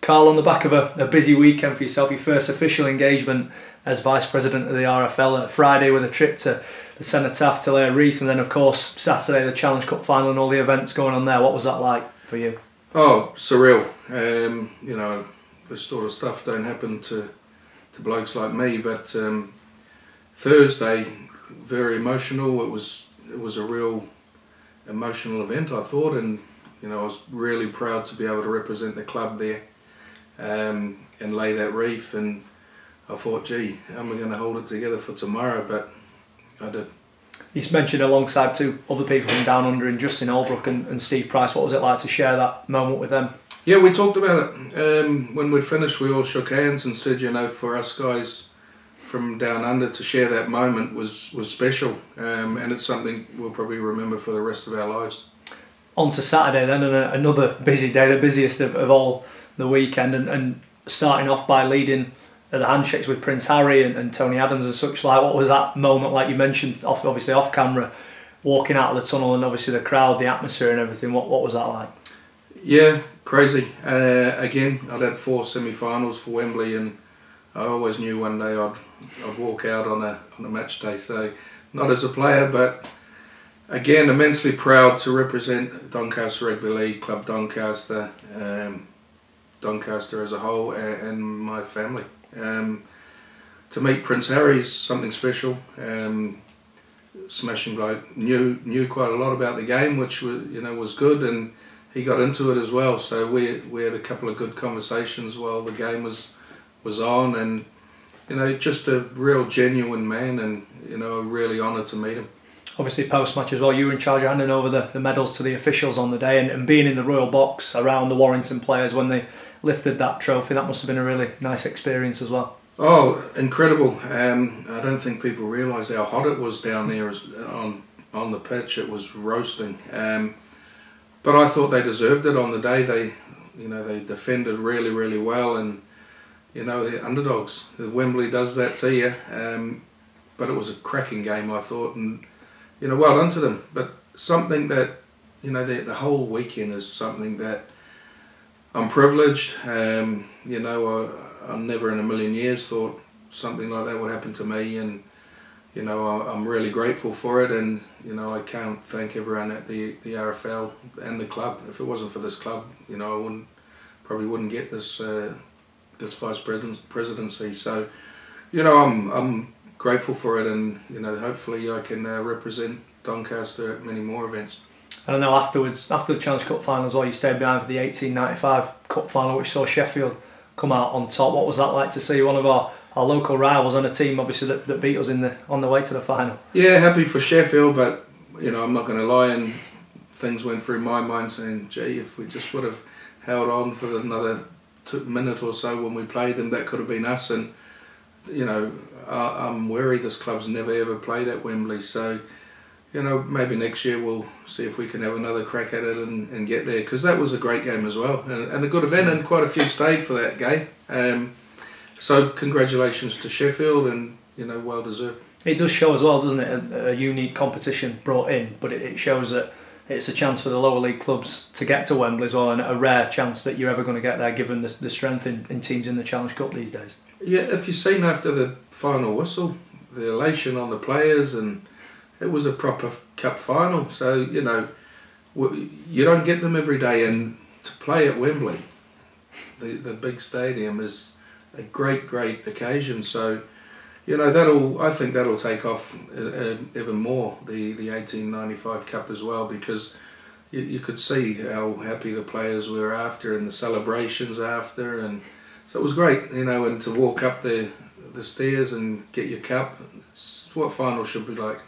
Carl, on the back of a busy weekend for yourself, your first official engagement as Vice President of the RFL, Friday with a trip to the Cenotaph to lay a wreath, and then of course Saturday the Challenge Cup final and all the events going on there. What was that like for you? Oh, surreal. You know, this sort of stuff don't happen to blokes like me, but Thursday, very emotional. It was a real emotional event, I thought, and you know, I was really proud to be able to represent the club there and lay that wreath. And I thought, gee, am I going to hold it together for tomorrow? But I did. You mentioned alongside two other people from down under, in Justin Albrook and Steve Price. What was it like to share that moment with them? Yeah, we talked about it. When we'd finished, we all shook hands and said, you know, for us guys from down under to share that moment was special, and it's something we'll probably remember for the rest of our lives. On to Saturday then, and another busy day, the busiest of all the weekend, and starting off by leading the handshakes with Prince Harry and Tony Adams and such like. What was that moment like? You mentioned obviously off camera, walking out of the tunnel and obviously the crowd, the atmosphere and everything. What was that like? Yeah, crazy. Again, I'd had 4 semi-finals for Wembley, and I always knew one day I'd walk out on a match day. So not as a player, but again, immensely proud to represent Doncaster Rugby League, Club Doncaster, Doncaster as a whole, and my family. To meet Prince Harry is something special. Smashing bloke, knew quite a lot about the game, which was good, and he got into it as well. So we had a couple of good conversations while the game was on, and you know, just a real genuine man, and you know, really honoured to meet him. Obviously post-match as well, you were in charge of handing over the medals to the officials on the day, and being in the royal box around the Warrington players when they lifted that trophy. That must have been a really nice experience as well. Oh, incredible. I don't think people realise how hot it was down there on the pitch. It was roasting. But I thought they deserved it on the day. They defended really, really well, and you know, they're underdogs. Wembley does that to you. But it was a cracking game, I thought, and you know, well done to them. But something that, you know, the whole weekend is something that I'm privileged. You know, I never in a million years thought something like that would happen to me, and you know, I'm really grateful for it. And you know, I can't thank everyone at the RFL and the club. If it wasn't for this club, you know, I probably wouldn't get this vice presidency. So, you know, I'm grateful for it, and you know, hopefully I can represent Doncaster at many more events. And I know afterwards, after the Challenge Cup final as well, you stayed behind for the 1895 Cup final, which saw Sheffield come out on top. What was that like to see one of our local rivals on a team, obviously, that beat us on the way to the final? Yeah, happy for Sheffield, but you know, I'm not going to lie, and things went through my mind saying, gee, if we just would have held on for another minute or so when we played them, that could have been us. And you know, I'm worried this club's never ever played at Wembley, so you know, maybe next year we'll see if we can have another crack at it and get there, because that was a great game as well, and a good event, and quite a few stayed for that game. So congratulations to Sheffield, and you know, well deserved. It does show as well, doesn't it, a unique competition brought in, but it shows that it's a chance for the lower league clubs to get to Wembley as well, and a rare chance that you're ever going to get there given the strength in teams in the Challenge Cup these days. Yeah, if you've seen after the final whistle, the elation on the players, and it was a proper cup final. So, you know, you don't get them every day, and to play at Wembley, the big stadium, is a great occasion. So, you know, I think that'll take off even more, the 1895 Cup as well, because you could see how happy the players were after, and the celebrations after, and so it was great, you know, and to walk up the stairs and get your cup, it's what finals should be like.